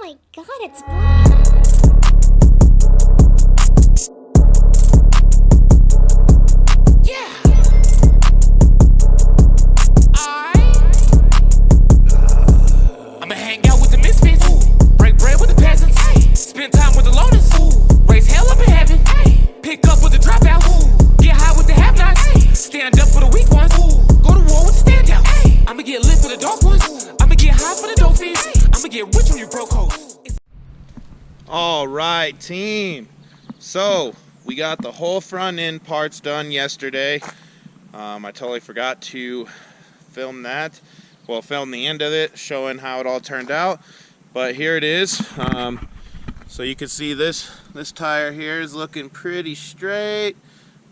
my god, it's black. Yeah. I'ma hang out with the misfits. Break bread with the peasants. Spend time with the loners. Raise hell up in heaven. Pick up with the dropouts. Get high with the have-nots. Stand up for the weak ones. Go to war with the standouts. I'ma get lit for the dark ones. I'ma get high for the dope fiends. I'ma get rich on you broke hoes. All right, team. So we got the whole front end parts done yesterday. I totally forgot to film that. Well, film the end of it, showing how it all turned out. But here it is. So you can see this tire here is looking pretty straight.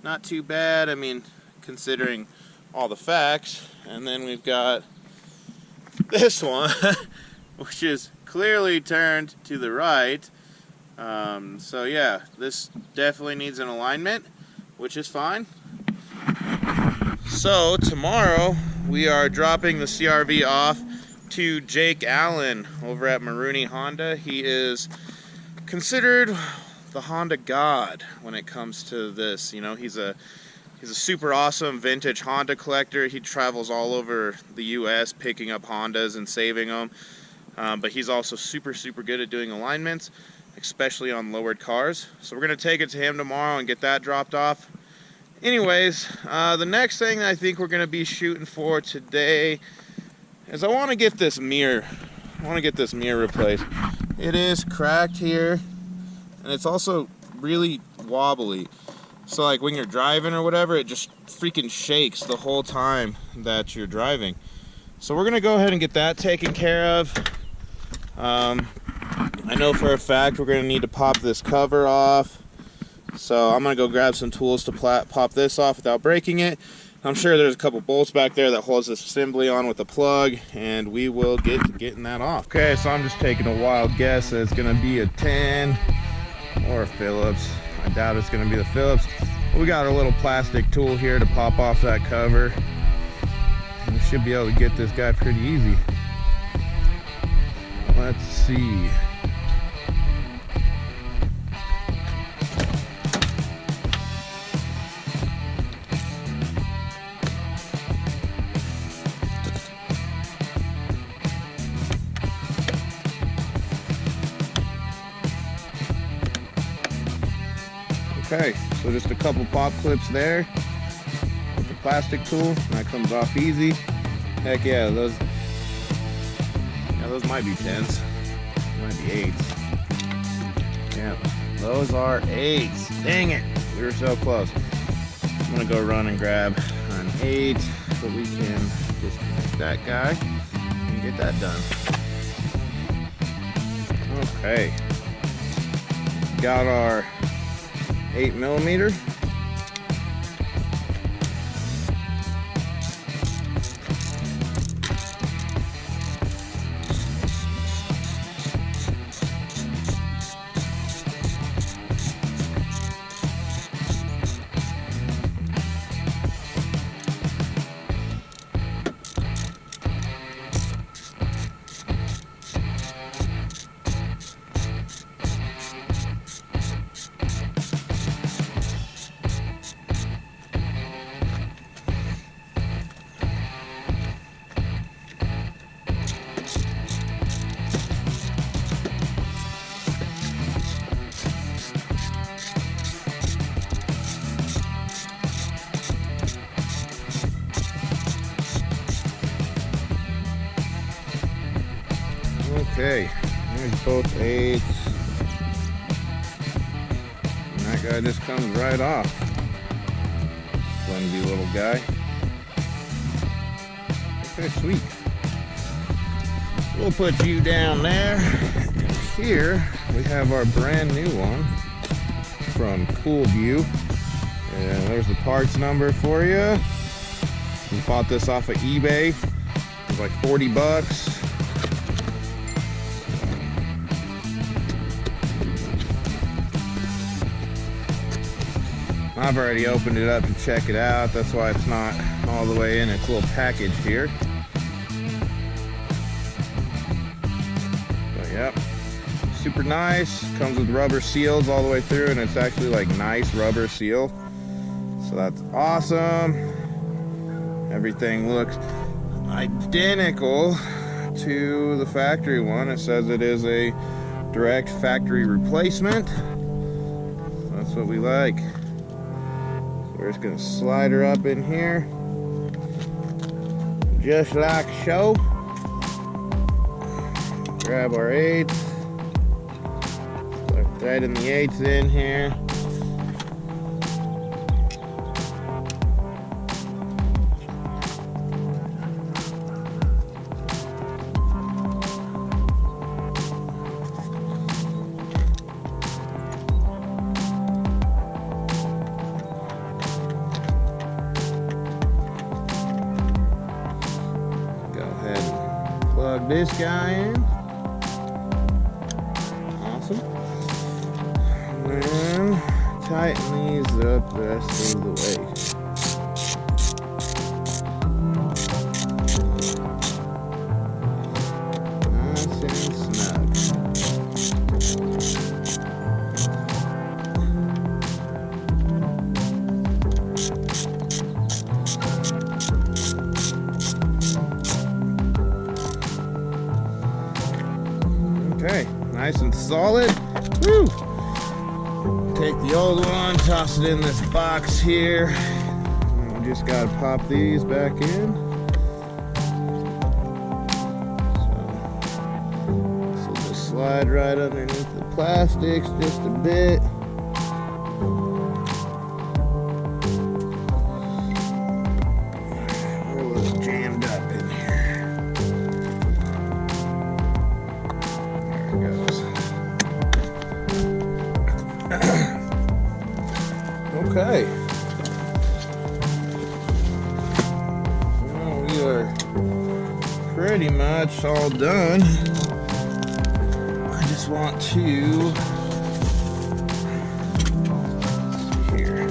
Not too bad. I mean, considering all the facts. And then we've got this one, which is clearly turned to the right. So yeah, this definitely needs an alignment, which is fine. So tomorrow we are dropping the CRV off to Jake Allen over at Marooney Honda. He is considered the Honda god when it comes to this. You know, he's a super awesome vintage Honda collector. He travels all over the US picking up Hondas and saving them. But he's also super good at doing alignments, especially on lowered cars. So we're gonna take it to him tomorrow and get that dropped off. Anyways, the next thing that I think we're gonna be shooting for today is I wanna get this mirror. I wanna get this mirror replaced. It is cracked here, and it's also really wobbly. So like when you're driving or whatever, it just freaking shakes the whole time that you're driving. So we're gonna go ahead and get that taken care of. I know for a fact we're gonna need to pop this cover off. So I'm gonna go grab some tools to pop this off without breaking it. I'm sure there's a couple bolts back there that holds this assembly on with a plug, and we will get to getting that off. Okay, so I'm just taking a wild guess that it's gonna be a 10 or a Phillips. I doubt it's gonna be the Phillips. We got a little plastic tool here to pop off that cover. We should be able to get this guy pretty easy. Let's see. Okay, so just a couple pop clips there with the plastic tool, and that comes off easy. Heck yeah, those might be 10s, might be 8s. Yeah, those are 8s. Dang it, we were so close. I'm gonna go run and grab an 8 so we can disconnect that guy and get that done. Okay, got our 8mm. Okay, there's both 8s. And that guy just comes right off. Flimsy little guy. Okay, sweet. We'll put you down there. And here we have our brand new one from Cool View. And there's the parts number for you. We bought this off of eBay. It was like 40 bucks. I've already opened it up to check it out. That's why it's not all the way in its little package here. But yep, super nice. Comes with rubber seals all the way through, and it's actually like nice rubber seal. So that's awesome. Everything looks identical to the factory one. It says it is a direct factory replacement. That's what we like. So we're just gonna slide her up in here, just like so. Grab our 8. Start threading the 8s in here. Plug this guy in. Awesome. And then tighten these up the rest of the way. Nice and snug. Okay, nice and solid. Woo! Take the old one, toss it in this box here. And we just gotta pop these back in. So this will just slide right underneath the plastics just a bit. It was jammed up in here. Goes. Okay. Well, we are pretty much all done. I just want to here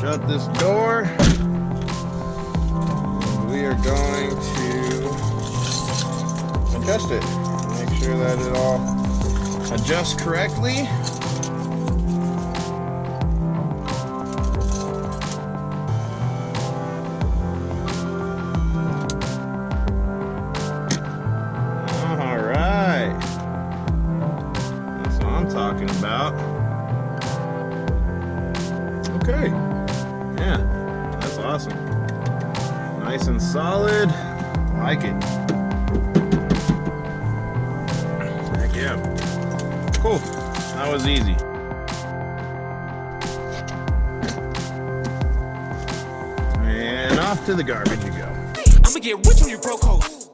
shut this door. We are going to adjust it. Make sure that it all adjusts correctly. All right. That's what I'm talking about. Okay. Yeah, that's awesome. Nice and solid. Like it. Yeah. Cool. That was easy. And off to the garbage you go. I'ma get rich on you broke hoes.